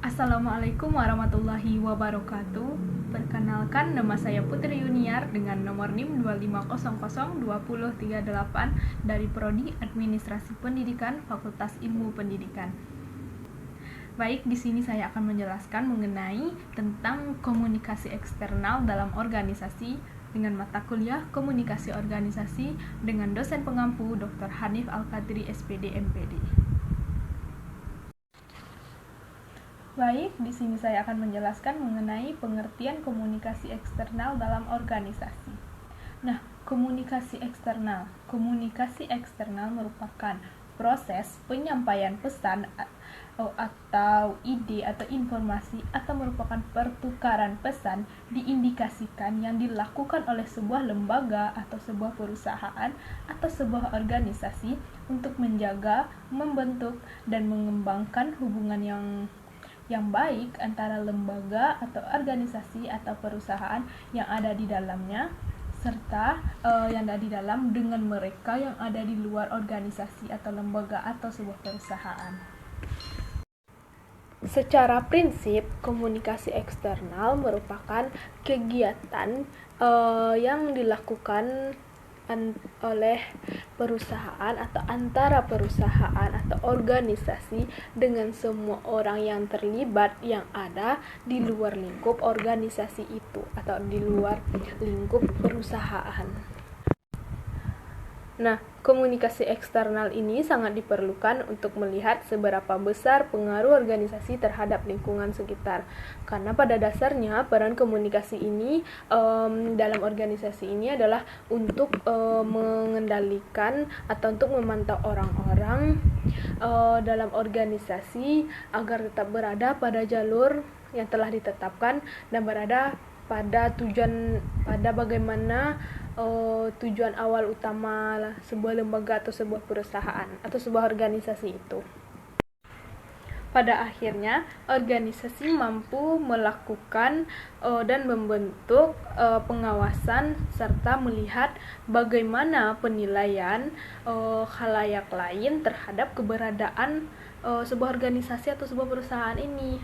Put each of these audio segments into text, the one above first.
Assalamualaikum warahmatullahi wabarakatuh. Perkenalkan, nama saya Putri Yuniar dengan nomor NIM 25002038 dari Prodi Administrasi Pendidikan Fakultas Ilmu Pendidikan. Baik, di sini saya akan menjelaskan mengenai tentang komunikasi eksternal dalam organisasi dengan mata kuliah Komunikasi Organisasi dengan dosen pengampu Dr. Hanif Al-Qadri SPD MPD. Baik, di sini saya akan menjelaskan mengenai pengertian komunikasi eksternal dalam organisasi. Nah, komunikasi eksternal. Komunikasi eksternal merupakan proses penyampaian pesan atau ide atau informasi atau merupakan pertukaran pesan diindikasikan yang dilakukan oleh sebuah lembaga atau sebuah perusahaan atau sebuah organisasi untuk menjaga, membentuk, dan mengembangkan hubungan yang baik antara lembaga atau organisasi atau perusahaan yang ada di dalamnya serta yang ada di dalam dengan mereka yang ada di luar organisasi atau lembaga atau sebuah perusahaan. Secara prinsip, komunikasi eksternal merupakan kegiatan yang dilakukan oleh perusahaan atau antara perusahaan atau organisasi dengan semua orang yang terlibat yang ada di luar lingkup organisasi itu atau di luar lingkup perusahaan. Nah, komunikasi eksternal ini sangat diperlukan untuk melihat seberapa besar pengaruh organisasi terhadap lingkungan sekitar. Karena pada dasarnya peran komunikasi ini dalam organisasi ini adalah untuk mengendalikan atau untuk memantau orang-orang dalam organisasi agar tetap berada pada jalur yang telah ditetapkan dan berada pada bagaimana tujuan awal utama sebuah lembaga atau sebuah perusahaan atau sebuah organisasi itu. Pada akhirnya, organisasi mampu melakukan dan membentuk pengawasan serta melihat bagaimana penilaian khalayak lain terhadap keberadaan sebuah organisasi atau sebuah perusahaan ini.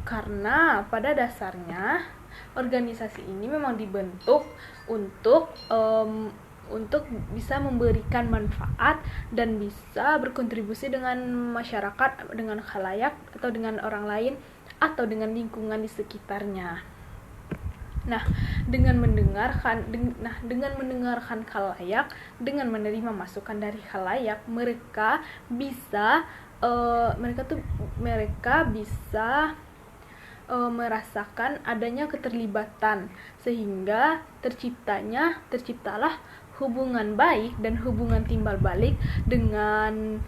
Karena pada dasarnya organisasi ini memang dibentuk untuk bisa memberikan manfaat dan bisa berkontribusi dengan masyarakat, dengan khalayak atau dengan orang lain atau dengan lingkungan di sekitarnya. Nah, dengan mendengarkan khalayak, dengan menerima masukan dari khalayak, mereka bisa merasakan adanya keterlibatan sehingga terciptalah hubungan baik dan hubungan timbal balik dengan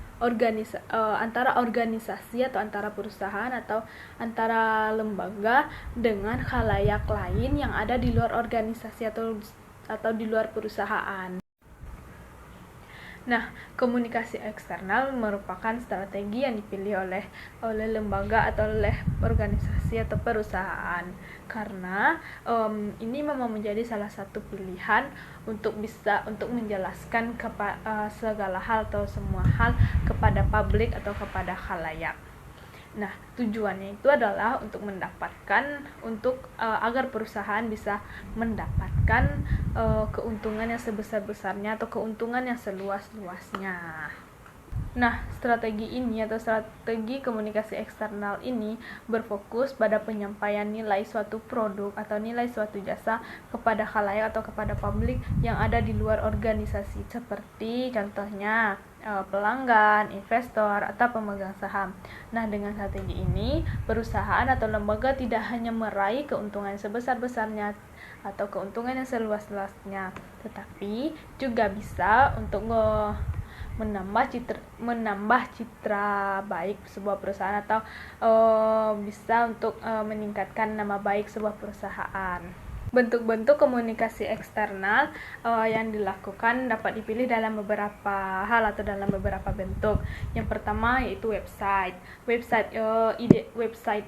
antara organisasi atau antara perusahaan atau antara lembaga dengan khalayak lain yang ada di luar organisasi atau di luar perusahaan. Nah, komunikasi eksternal merupakan strategi yang dipilih oleh lembaga atau oleh organisasi atau perusahaan karena ini memang menjadi salah satu pilihan untuk menjelaskan segala hal atau semua hal kepada publik atau kepada khalayak. Nah, tujuannya itu adalah untuk agar perusahaan bisa mendapatkan keuntungan yang sebesar-besarnya atau keuntungan yang seluas-luasnya. Nah, strategi komunikasi eksternal ini berfokus pada penyampaian nilai suatu produk atau nilai suatu jasa kepada khalayak atau kepada publik yang ada di luar organisasi seperti contohnya pelanggan, investor, atau pemegang saham. Nah, dengan strategi ini, perusahaan atau lembaga tidak hanya meraih keuntungan sebesar-besarnya atau keuntungan yang seluas-luasnya, tetapi juga bisa untuk menambah citra baik sebuah perusahaan atau bisa untuk meningkatkan nama baik sebuah perusahaan. Bentuk-bentuk komunikasi eksternal yang dilakukan dapat dipilih dalam beberapa hal atau dalam beberapa bentuk. Yang pertama yaitu website. Website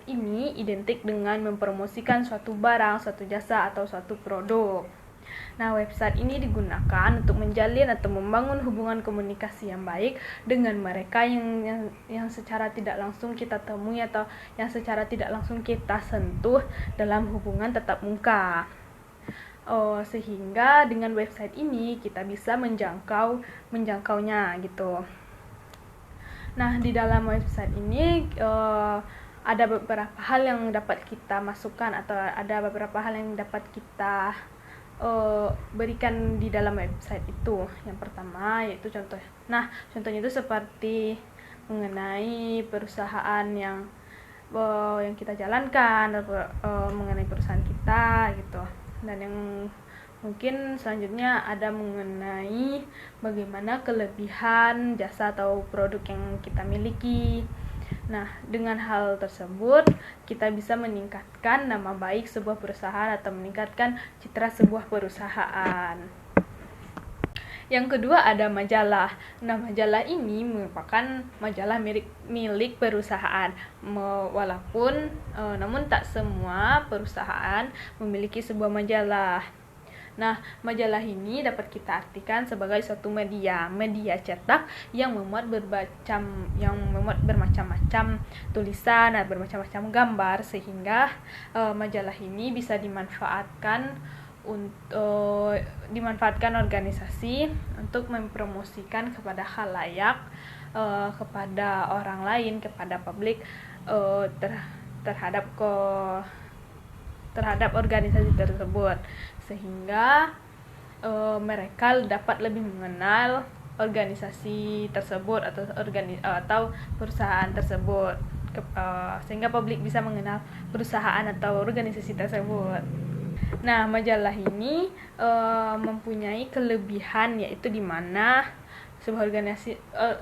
ini identik dengan mempromosikan suatu barang, suatu jasa atau suatu produk. Nah, website ini digunakan untuk menjalin atau membangun hubungan komunikasi yang baik dengan mereka yang secara tidak langsung kita temui atau yang secara tidak langsung kita sentuh dalam hubungan tatap muka. Sehingga dengan website ini kita bisa menjangkaunya gitu. Nah, di dalam website ini ada beberapa hal yang dapat kita masukkan atau ada beberapa hal yang dapat kita berikan di dalam website itu. Yang pertama yaitu contohnya. Nah, contohnya itu seperti mengenai perusahaan yang kita jalankan, mengenai perusahaan kita gitu. Dan yang mungkin selanjutnya ada mengenai bagaimana kelebihan jasa atau produk yang kita miliki. Nah, dengan hal tersebut kita bisa meningkatkan nama baik sebuah perusahaan atau meningkatkan citra sebuah perusahaan. Yang kedua ada majalah. Nah, majalah ini merupakan majalah milik perusahaan. Namun tak semua perusahaan memiliki sebuah majalah. Nah, majalah ini dapat kita artikan sebagai suatu media cetak yang memuat bermacam-macam tulisan dan bermacam-macam gambar, sehingga majalah ini bisa dimanfaatkan organisasi untuk mempromosikan kepada khalayak, kepada orang lain, kepada publik terhadap organisasi tersebut, sehingga mereka dapat lebih mengenal organisasi tersebut atau perusahaan tersebut, sehingga publik bisa mengenal perusahaan atau organisasi tersebut. Nah, majalah ini mempunyai kelebihan, yaitu di mana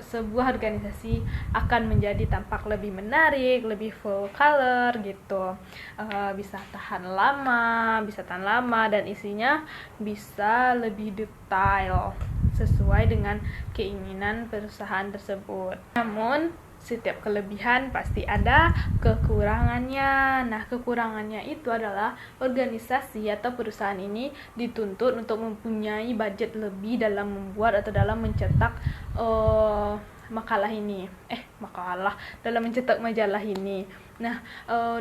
sebuah organisasi akan menjadi tampak lebih menarik, lebih full color gitu, bisa tahan lama dan isinya bisa lebih detail sesuai dengan keinginan perusahaan tersebut. Namun setiap kelebihan pasti ada kekurangannya. Nah, kekurangannya itu adalah organisasi atau perusahaan ini dituntut untuk mempunyai budget lebih dalam membuat atau dalam mencetak dalam mencetak majalah ini. Nah,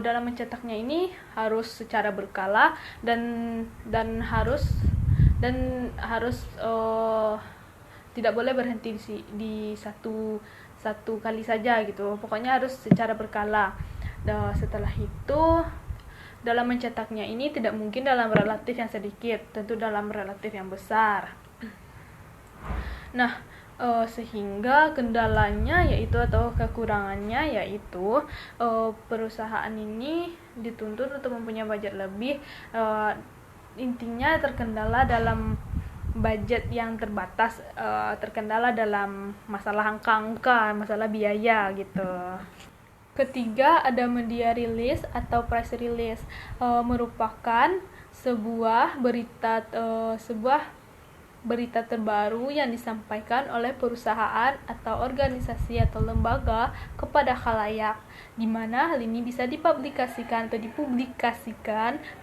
dalam mencetaknya ini harus secara berkala dan harus tidak boleh berhenti di satu kali saja gitu. Pokoknya harus secara berkala. Setelah itu dalam mencetaknya ini tidak mungkin dalam relatif yang sedikit, tentu dalam relatif yang besar. Nah, sehingga kendalanya atau kekurangannya yaitu perusahaan ini dituntut untuk mempunyai budget lebih, intinya terkendala dalam budget yang terbatas, terkendala dalam masalah angka-angka, masalah biaya gitu. Ketiga ada media rilis atau press release, merupakan sebuah berita terbaru yang disampaikan oleh perusahaan atau organisasi atau lembaga kepada khalayak, di mana hal ini bisa dipublikasikan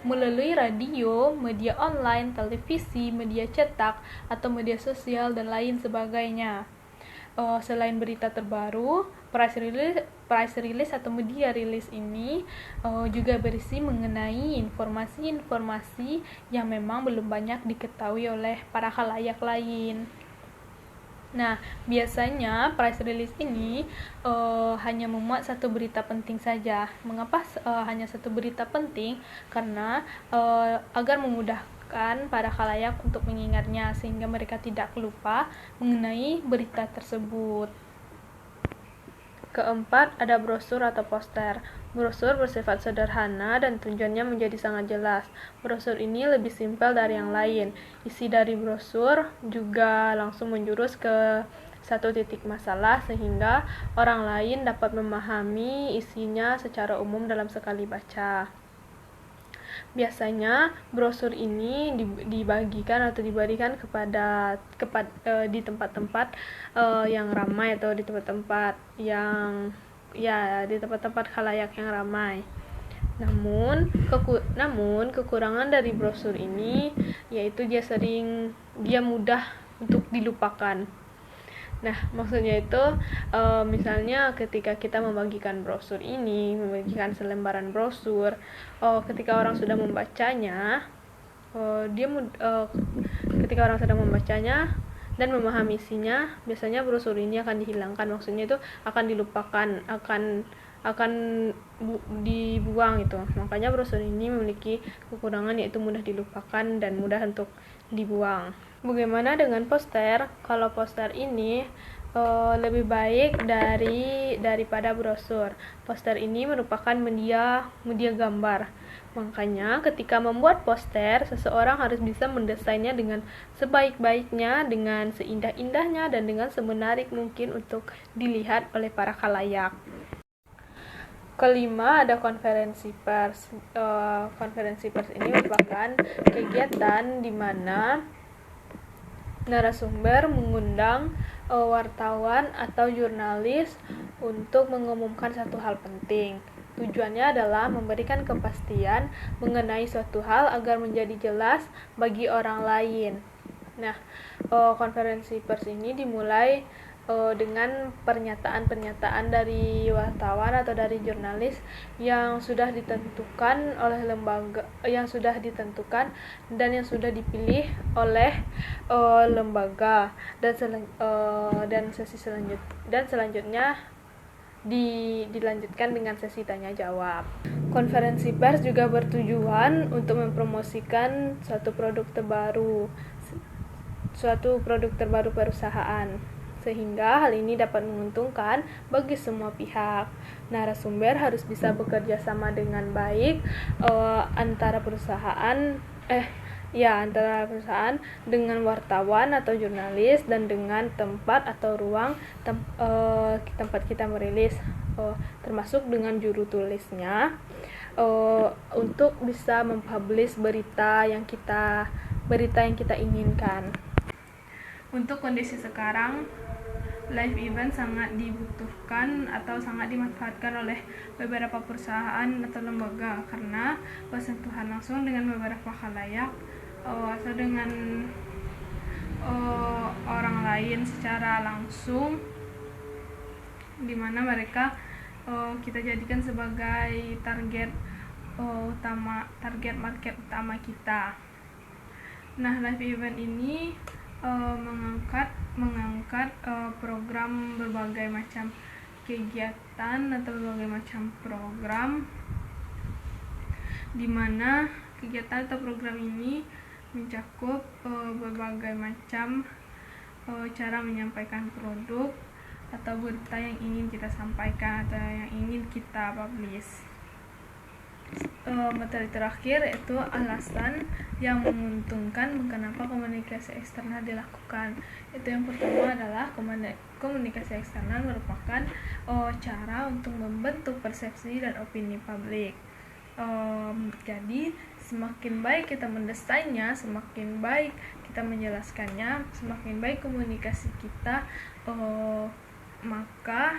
melalui radio, media online, televisi, media cetak, atau media sosial, dan lain sebagainya. Selain berita terbaru, press release atau media rilis ini juga berisi mengenai informasi-informasi yang memang belum banyak diketahui oleh para khalayak lain. Nah, biasanya press release ini hanya memuat satu berita penting saja. Mengapa hanya satu berita penting? Karena agar memudahkan para khalayak untuk mengingatnya, sehingga mereka tidak lupa mengenai berita tersebut. Keempat, ada brosur atau poster. Brosur bersifat sederhana dan tujuannya menjadi sangat jelas. Brosur ini lebih simpel dari yang lain. Isi dari brosur juga langsung menjurus ke satu titik masalah, sehingga orang lain dapat memahami isinya secara umum dalam sekali baca. Biasanya brosur ini diberikan di tempat-tempat yang ramai, atau di tempat-tempat khalayak yang ramai. Namun kekurangan dari brosur ini yaitu dia mudah untuk dilupakan. Nah, maksudnya itu misalnya ketika kita membagikan selembaran brosur, ketika orang sudah membacanya, ketika orang sedang membacanya dan memahami isinya, biasanya brosur ini akan dihilangkan. Maksudnya itu akan dilupakan, akan dibuang itu. Makanya brosur ini memiliki kekurangan yaitu mudah dilupakan dan mudah untuk dibuang. Bagaimana dengan poster? Kalau poster ini lebih baik daripada brosur. Poster ini merupakan media gambar. Makanya ketika membuat poster, seseorang harus bisa mendesainnya dengan sebaik-baiknya, dengan seindah-indahnya, dan dengan semenarik mungkin untuk dilihat oleh para khalayak. Kelima, ada konferensi pers. Konferensi pers ini merupakan kegiatan di mana narasumber mengundang wartawan atau jurnalis untuk mengumumkan satu hal penting. Tujuannya adalah memberikan kepastian mengenai suatu hal agar menjadi jelas bagi orang lain. Nah, konferensi pers ini dimulai dengan pernyataan-pernyataan dari wartawan atau dari jurnalis yang sudah ditentukan oleh lembaga, dan yang sudah dipilih oleh lembaga, dan selanjutnya dilanjutkan dengan sesi tanya jawab. Konferensi pers juga bertujuan untuk mempromosikan suatu produk terbaru perusahaan, sehingga hal ini dapat menguntungkan bagi semua pihak. Narasumber harus bisa bekerja sama dengan baik antara perusahaan dengan wartawan atau jurnalis, dan dengan tempat atau ruang tempat kita merilis, termasuk dengan juru tulisnya, untuk bisa mempublish berita yang kita inginkan. Untuk kondisi sekarang, live event sangat dibutuhkan atau sangat dimanfaatkan oleh beberapa perusahaan atau lembaga karena bersentuhan langsung dengan beberapa khalayak atau dengan orang lain secara langsung, di mana mereka kita jadikan sebagai target market utama kita. Nah, live event ini mengangkat program berbagai macam kegiatan atau berbagai macam program, di mana kegiatan atau program ini mencakup berbagai macam cara menyampaikan produk atau berita yang ingin kita sampaikan atau yang ingin kita publish. Materi terakhir yaitu alasan yang menguntungkan kenapa komunikasi eksternal dilakukan. Itu yang pertama adalah komunikasi eksternal merupakan cara untuk membentuk persepsi dan opini publik. Jadi semakin baik kita mendesainnya, semakin baik kita menjelaskannya, semakin baik komunikasi kita, maka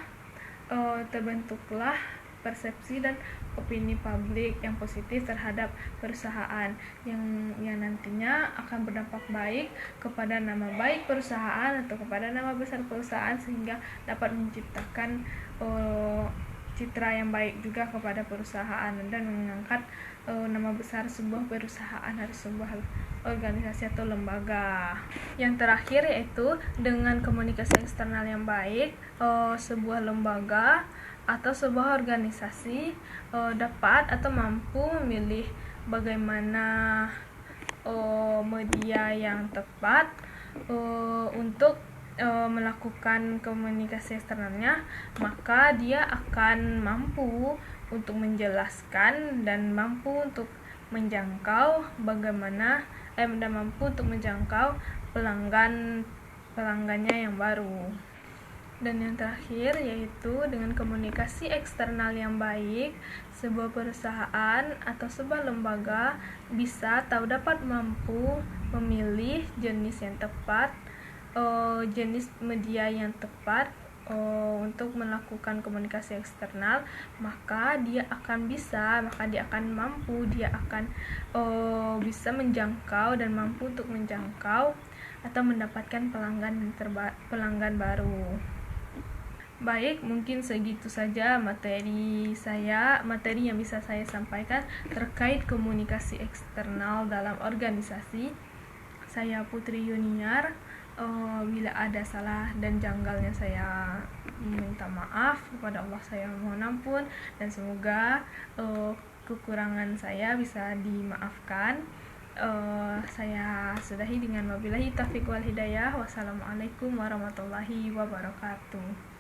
terbentuklah persepsi dan opini publik yang positif terhadap perusahaan yang nantinya akan berdampak baik kepada nama baik perusahaan atau kepada nama besar perusahaan, sehingga dapat menciptakan citra yang baik juga kepada perusahaan dan mengangkat nama besar sebuah perusahaan atau sebuah organisasi atau lembaga. Yang terakhir yaitu dengan komunikasi eksternal yang baik, sebuah lembaga atau sebuah organisasi dapat atau mampu memilih bagaimana media yang tepat untuk melakukan komunikasi eksternalnya, maka dia akan mampu untuk menjelaskan dan mampu untuk menjangkau pelanggannya yang baru. Dan yang terakhir yaitu dengan komunikasi eksternal yang baik, sebuah perusahaan atau sebuah lembaga dapat mampu memilih jenis yang tepat, jenis media yang tepat untuk melakukan komunikasi eksternal, maka dia akan mampu, dia akan bisa menjangkau dan mampu untuk menjangkau atau mendapatkan pelanggan baru. Baik, mungkin segitu saja materi yang bisa saya sampaikan terkait komunikasi eksternal dalam organisasi. Saya Putri Yuniar. Bila ada salah dan janggalnya saya minta maaf kepada Allah, saya mohon ampun, dan semoga kekurangan saya bisa dimaafkan. Saya sudahi dengan wabillahi taufiq wal hidayah. Wassalamualaikum warahmatullahi wabarakatuh.